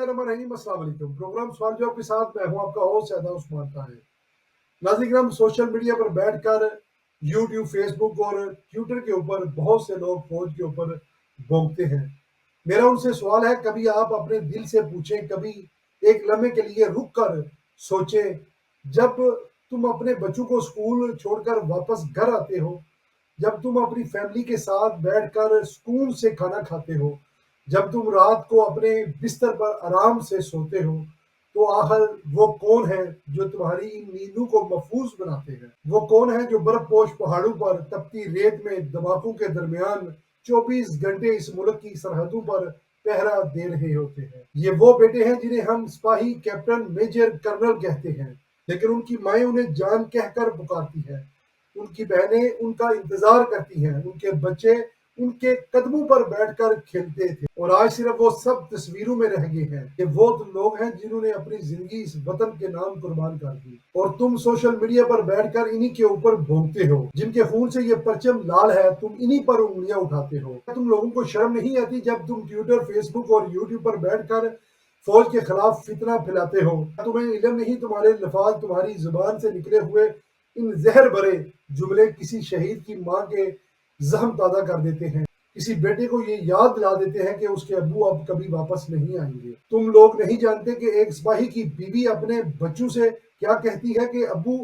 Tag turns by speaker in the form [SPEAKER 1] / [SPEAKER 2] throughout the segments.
[SPEAKER 1] अस्सलाम वालेकुम। प्रोग्राम सवाल जवाब के साथ मैं हूं आपका होस्ट सैयदा उस्मान ताहिर। नाज़रीन, हम सोशल मीडिया पर बैठकर यूट्यूब, फेसबुक और ट्विटर के ऊपर बहुत से लोग फौज के ऊपर भोंकते हैं। मेरा उनसे सवाल है, कभी आप अपने दिल से पूछें, कभी एक लम्हे के लिए रुक कर सोचें, जब तुम अपने बच्चों को स्कूल छोड़कर वापस घर आते हो, जब तुम अपनी फैमिली के साथ बैठकर सुकून से खाना खाते हो, जब तुम रात को अपने बिस्तर पर आराम से सोते हो, तो आखिर वो कौन है जो तुम्हारी इन नींदों को महफूज बनाते हैं? वो कौन है जो बर्फपोश पहाड़ों पर तपती रेत में धमाकों के दरमियान 24 घंटे इस मुल्क की सरहदों पर पहरा दे रहे होते हैं? ये वो बेटे हैं जिन्हें हम सिपाही, कैप्टन, मेजर, कर्नल कहते हैं, लेकिन उनकी माएँ उन्हें जान कहकर पुकारती हैं। उनकी बहनें उनका इंतजार करती हैं, उनके बच्चे उनके कदमों पर बैठकर खेलते थे, और आज सिर्फ वो सब तस्वीरों में रह गए हैं। ये वो लोग हैं जिन्होंने अपनी जिंदगी इस वतन के नाम कुर्बान कर दी, और तुम सोशल मीडिया पर बैठकर इन्हीं के ऊपर भोंकते हो। जिनके खून से ये परचम लाल है, तुम इन्हीं पर उंगलियां उठाते हो। तुम लोगों को शर्म नहीं आती जब तुम ट्विटर, फेसबुक और यूट्यूब पर बैठकर फौज के खिलाफ फितना फैलाते हो? तुम्हें इल्म नहीं, तुम्हारे लफाज, तुम्हारी जुबान से निकले हुए इन जहर भरे जुमले किसी शहीद की माँ के जख्म ताज़ा कर देते हैं, किसी बेटे को ये याद दिला देते हैं कि उसके अब्बू अब कभी वापस नहीं आएंगे। तुम लोग नहीं जानते कि एक सिपाही की बीवी अपने बच्चों से क्या कहती है कि अब्बू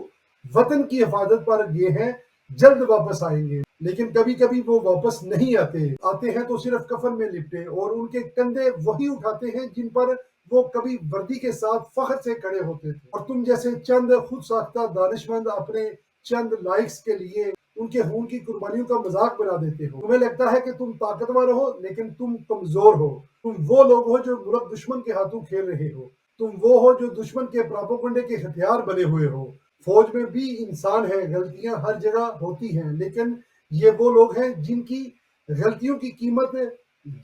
[SPEAKER 1] वतन की हिफाजत पर गए हैं, जल्द वापस आएंगे। लेकिन कभी कभी वो वापस नहीं आते हैं तो सिर्फ कफन में लिपटे, और उनके कंधे वही उठाते हैं जिन पर वो कभी वर्दी के साथ फख्र से खड़े होते थे। और तुम जैसे चंद खुद साख्ता दानिशमंद अपने चंद लाइक्स के लिए उनके खून की कुर्बानियों का मजाक बना देते हो। तुम्हें लगता है कि तुम ताकतवर हो, लेकिन तुम कमजोर हो। तुम वो लोग हो जो मुल्क दुश्मन के हाथों खेल रहे हो। तुम वो हो जो दुश्मन के प्रोपेगेंडे के हथियार बने हुए हो। फौज में भी इंसान है, गलतियां हर जगह होती हैं, लेकिन ये वो लोग हैं जिनकी गलतियों की कीमत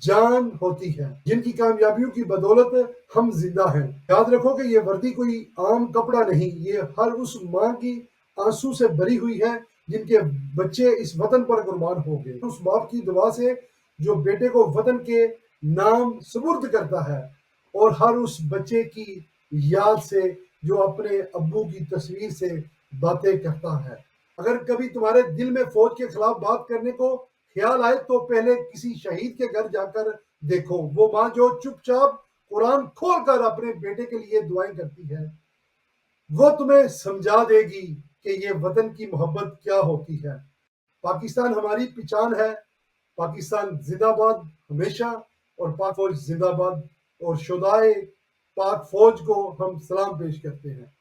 [SPEAKER 1] जान होती है, जिनकी कामयाबियों की बदौलत हम जिंदा हैं। याद रखो कि ये वर्दी कोई आम कपड़ा नहीं, ये हर उस माँ की आंसू से भरी हुई है जिनके बच्चे इस वतन पर कुर्बान हो गए, उस बाप की दुआ से जो बेटे को वतन के नाम सुपुर्द करता है, और हर उस बच्चे की याद से जो अपने अब्बू की तस्वीर से बातें करता है। अगर कभी तुम्हारे दिल में फौज के खिलाफ बात करने को ख्याल आए, तो पहले किसी शहीद के घर जाकर देखो। वो माँ जो चुपचाप कुरान खोलकर अपने बेटे के लिए दुआएं करती है, वो तुम्हें समझा देगी कि ये वतन की मोहब्बत क्या होती है। पाकिस्तान हमारी पहचान है। पाकिस्तान जिंदाबाद हमेशा, और पाक फौज जिंदाबाद, और शुदाए पाक फौज को हम सलाम पेश करते हैं।